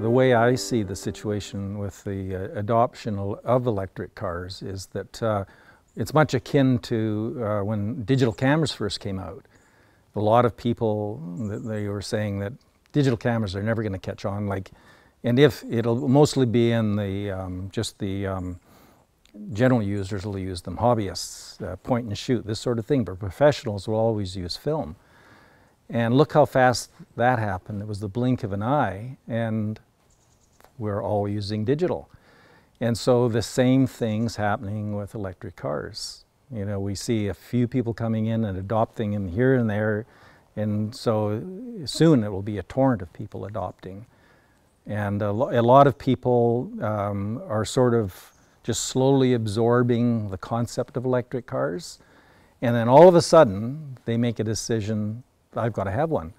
The way I see the situation with the adoption of electric cars is that it's much akin to when digital cameras first came out. A lot of people, they were saying that digital cameras are never going to catch on, and if it'll mostly be in the just the general users will use them, hobbyists, point and shoot, this sort of thing, but professionals will always use film. And look how fast that happened. It was the blink of an eye, and we're all using digital. And so the same thing's happening with electric cars. You know, we see a few people coming in and adopting them here and there, and so soon it will be a torrent of people adopting. And a lot of people are sort of just slowly absorbing the concept of electric cars, and then all of a sudden they make a decision, I've got to have one.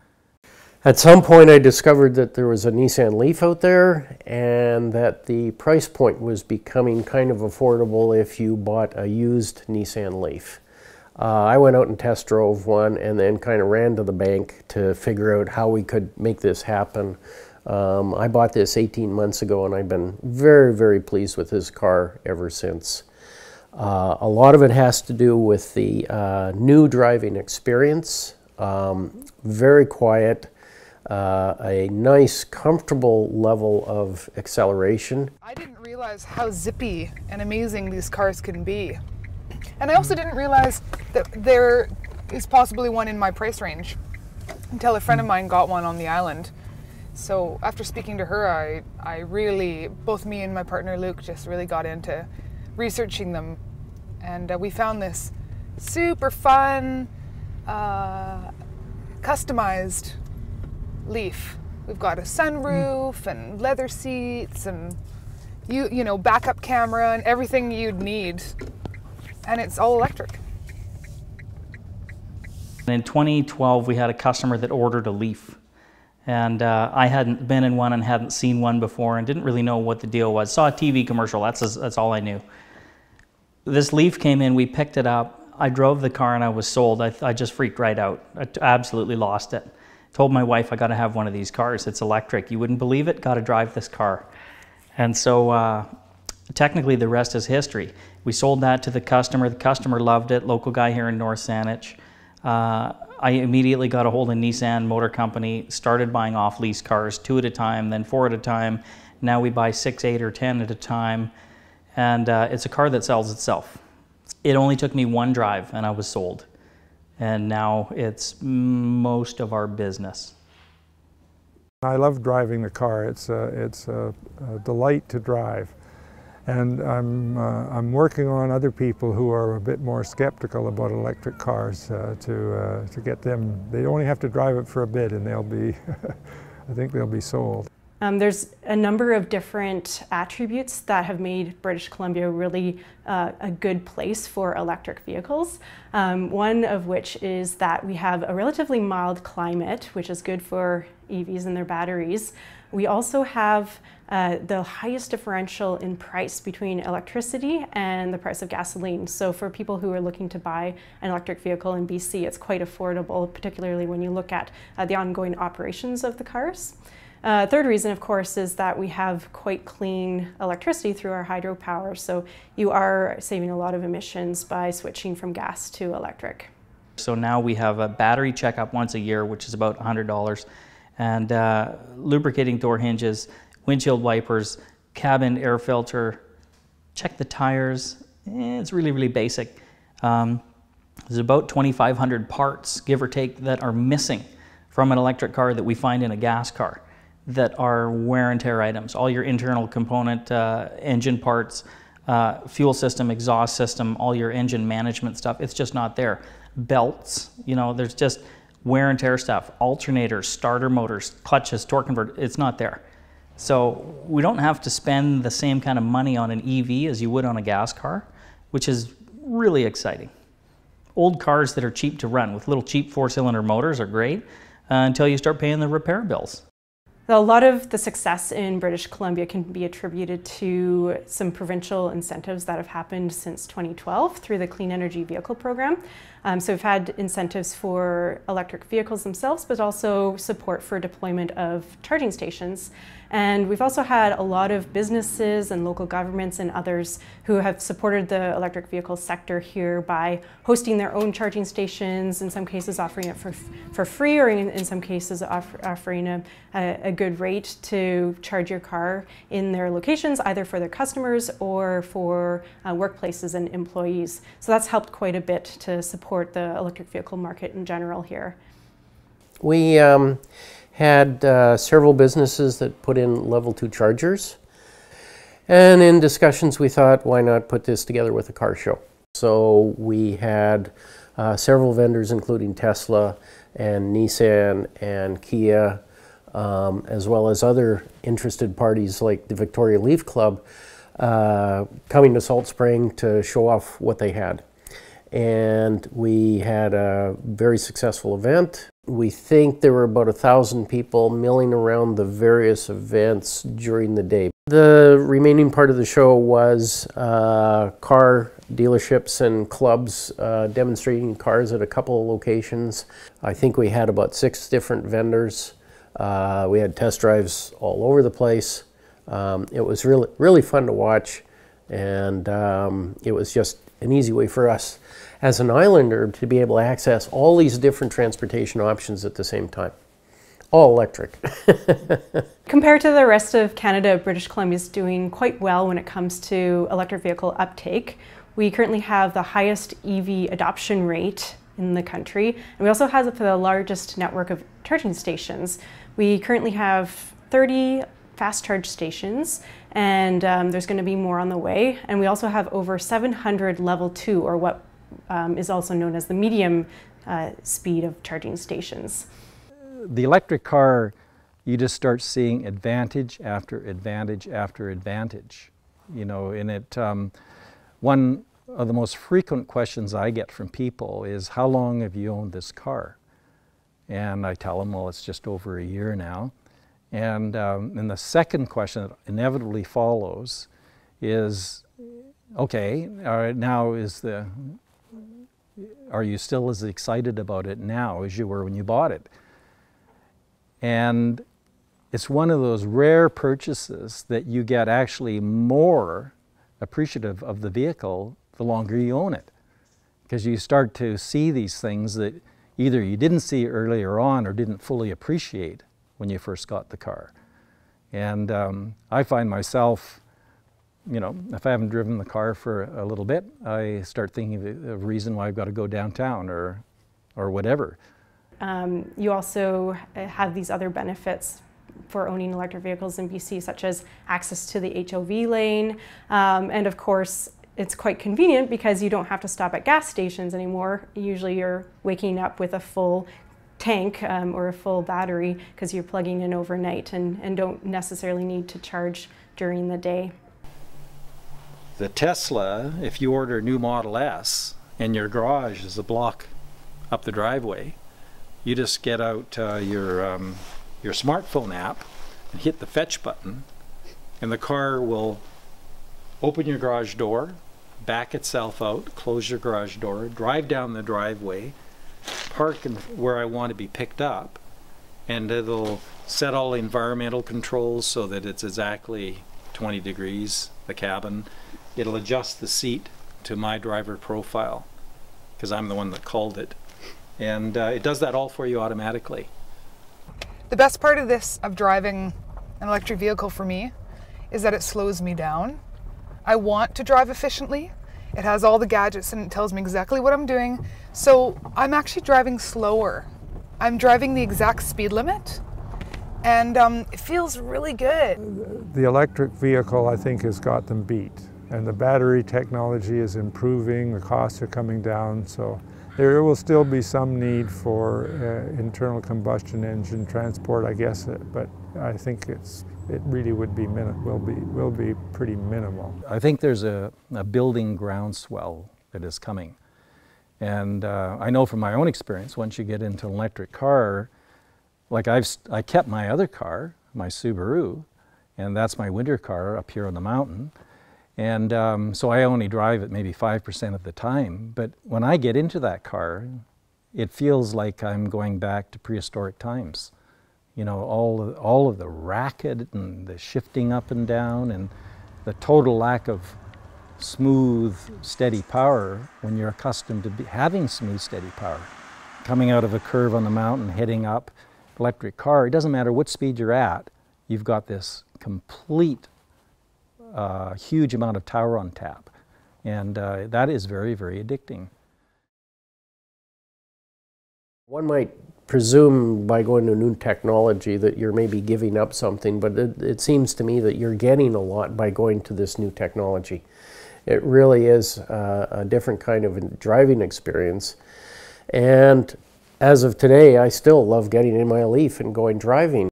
At some point I discovered that there was a Nissan Leaf out there and that the price point was becoming kind of affordable if you bought a used Nissan Leaf. I went out and test drove one and then kind of ran to the bank to figure out how we could make this happen. I bought this 18 months ago and I've been very, very pleased with this car ever since. A lot of it has to do with the new driving experience. Very quiet, a nice, comfortable level of acceleration. I didn't realize how zippy and amazing these cars can be. And I also didn't realize that there is possibly one in my price range until a friend of mine got one on the island. So after speaking to her, I really, both me and my partner Luke just really got into researching them. And we found this super fun, customized Leaf. We've got a sunroof and leather seats and you know, backup camera and everything you'd need, and it's all electric. In 2012 we had a customer that ordered a Leaf, and I hadn't been in one and hadn't seen one before and didn't really know what the deal was. Saw a TV commercial, that's all I knew. This Leaf came in, we picked it up, I drove the car and I was sold. I just freaked right out. I absolutely lost it. Told my wife, I got to have one of these cars. It's electric. You wouldn't believe it, got to drive this car. And so technically the rest is history. We sold that to the customer loved it, local guy here in North Saanich. I immediately got a hold of Nissan Motor Company, started buying off-lease cars, 2 at a time, then 4 at a time. Now we buy 6, 8, or 10 at a time. And it's a car that sells itself. It only took me 1 drive and I was sold. And now it's most of our business. I love driving the car. It's a delight to drive. And I'm working on other people who are a bit more skeptical about electric cars to get them. They only have to drive it for a bit and they'll be, I think they'll be sold. There's a number of different attributes that have made British Columbia really a good place for electric vehicles. One of which is that we have a relatively mild climate, which is good for EVs and their batteries. We also have the highest differential in price between electricity and the price of gasoline. So for people who are looking to buy an electric vehicle in BC, it's quite affordable, particularly when you look at the ongoing operations of the cars. Third reason, of course, is that we have quite clean electricity through our hydropower, so you are saving a lot of emissions by switching from gas to electric. So now we have a battery checkup once a year, which is about $100, and lubricating door hinges, windshield wipers, cabin air filter, check the tires. It's really, really basic. There's about 2,500 parts, give or take, that are missing from an electric car that we find in a gas car, that are wear and tear items. All your internal component, engine parts, fuel system, exhaust system, all your engine management stuff, it's just not there. Belts, you know, there's just wear and tear stuff. Alternators, starter motors, clutches, torque converter, it's not there. So we don't have to spend the same kind of money on an EV as you would on a gas car, which is really exciting. Old cars that are cheap to run with little cheap 4-cylinder motors are great until you start paying the repair bills. A lot of the success in British Columbia can be attributed to some provincial incentives that have happened since 2012 through the Clean Energy Vehicle Program. So we've had incentives for electric vehicles themselves, but also support for deployment of charging stations. And we've also had a lot of businesses and local governments and others who have supported the electric vehicle sector here by hosting their own charging stations, in some cases offering it for free, or in some cases offering a good rate to charge your car in their locations, either for their customers or for workplaces and employees. So that's helped quite a bit to support the electric vehicle market in general here. We had several businesses that put in level 2 chargers, and in discussions we thought, why not put this together with a car show? So we had several vendors, including Tesla and Nissan and Kia, as well as other interested parties like the Victoria Leaf Club, coming to Salt Spring to show off what they had. And we had a very successful event. We think there were about 1,000 people milling around the various events during the day. The remaining part of the show was car dealerships and clubs demonstrating cars at a couple of locations. I think we had about 6 different vendors. We had test drives all over the place. It was really fun to watch, and it was just an easy way for us as an islander to be able to access all these different transportation options at the same time. All electric. Compared to the rest of Canada, British Columbia is doing quite well when it comes to electric vehicle uptake. We currently have the highest EV adoption rate in the country, and we also have the largest network of charging stations. We currently have 30 fast charge stations, and there's going to be more on the way. And we also have over 700 level 2, or what is also known as the medium speed of charging stations. The electric car, you just start seeing advantage after advantage after advantage. You know, in it, one of the most frequent questions I get from people is, how long have you owned this car? And I tell them, well, it's just over a year now. And the second question that inevitably follows is, okay, now are you still as excited about it now as you were when you bought it? And it's one of those rare purchases that you get actually more appreciative of the vehicle the longer you own it, because you start to see these things that either you didn't see earlier on or didn't fully appreciate when you first got the car. And I find myself, you know, if I haven't driven the car for a little bit, I start thinking of a reason why I've got to go downtown or whatever. You also have these other benefits for owning electric vehicles in BC, such as access to the HOV lane, and of course it's quite convenient because you don't have to stop at gas stations anymore. Usually you're waking up with a full tank or a full battery because you're plugging in overnight and don't necessarily need to charge during the day. The Tesla, if you order a new Model S and your garage is a block up the driveway, you just get out your smartphone app and hit the fetch button, and the car will open your garage door, back itself out, close your garage door, drive down the driveway, park where I want to be picked up, and it'll set all the environmental controls so that it's exactly 20 degrees, the cabin. It'll adjust the seat to my driver profile, because I'm the one that called it. And it does that all for you automatically. The best part of this, of driving an electric vehicle for me, is that it slows me down. I want to drive efficiently. It has all the gadgets and it tells me exactly what I'm doing. So I'm actually driving slower. I'm driving the exact speed limit, and it feels really good. The electric vehicle, I think, has got them beat. And the battery technology is improving, the costs are coming down, so there will still be some need for internal combustion engine transport, I guess, but I think it really would be will be pretty minimal. I think there's a building groundswell that is coming. And I know from my own experience, once you get into an electric car, like I kept my other car, my Subaru, and that's my winter car up here on the mountain. And so I only drive it maybe 5% of the time. But when I get into that car, it feels like I'm going back to prehistoric times. You know, all of the racket and the shifting up and down and the total lack of smooth, steady power when you're accustomed to having smooth, steady power. Coming out of a curve on the mountain, heading up, electric car, it doesn't matter what speed you're at, you've got this complete huge amount of power on tap. And that is very, very addicting. One might presume by going to new technology that you're maybe giving up something, but it seems to me that you're getting a lot by going to this new technology. It really is a different kind of driving experience. And as of today, I still love getting in my Leaf and going driving.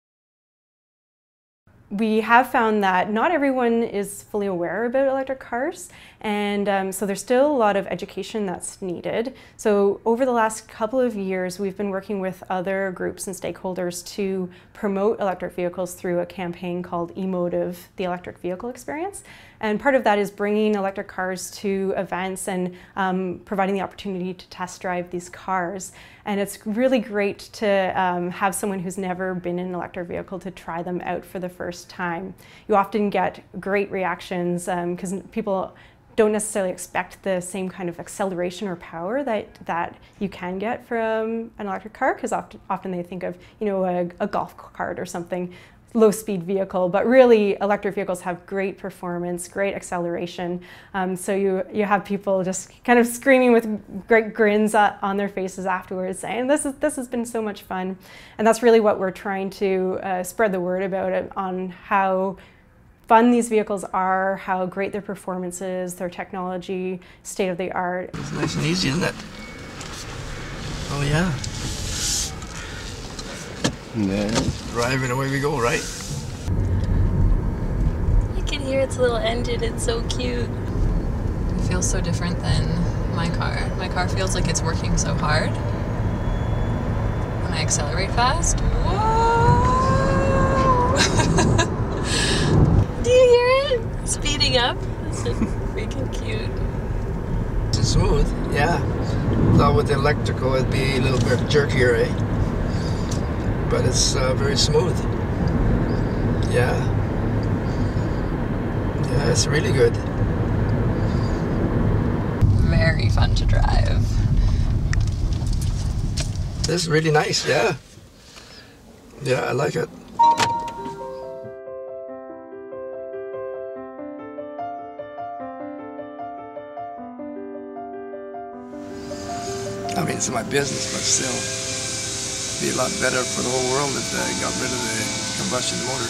We have found that not everyone is fully aware about electric cars, and so there's still a lot of education that's needed. So over the last couple of years, we've been working with other groups and stakeholders to promote electric vehicles through a campaign called Emotive, the Electric Vehicle Experience. And part of that is bringing electric cars to events and providing the opportunity to test drive these cars. And it's really great to have someone who's never been in an electric vehicle to try them out for the first time. You often get great reactions because people don't necessarily expect the same kind of acceleration or power that you can get from an electric car, because often they think of, you know, a golf cart or something, low-speed vehicle, but really electric vehicles have great performance, great acceleration. So you have people just kind of screaming with great grins on their faces afterwards, saying, this has been so much fun. And that's really what we're trying to spread the word about it, on how fun these vehicles are, how great their performance is, their technology, state of the art. It's nice and easy, isn't it? Oh yeah. And then driving away we go, right? You can hear its little engine, it's so cute. It feels so different than my car. My car feels like it's working so hard. When I accelerate fast, whoa! Do you hear it? Speeding up? It's so freaking cute. It's smooth, yeah. Thought with the electrical it'd be a little bit jerkier, eh? But it's very smooth. Yeah. Yeah, it's really good. Very fun to drive. This is really nice, yeah. Yeah, I like it. I mean, it's my business, but still. Be a lot better for the whole world if they got rid of the combustion motor.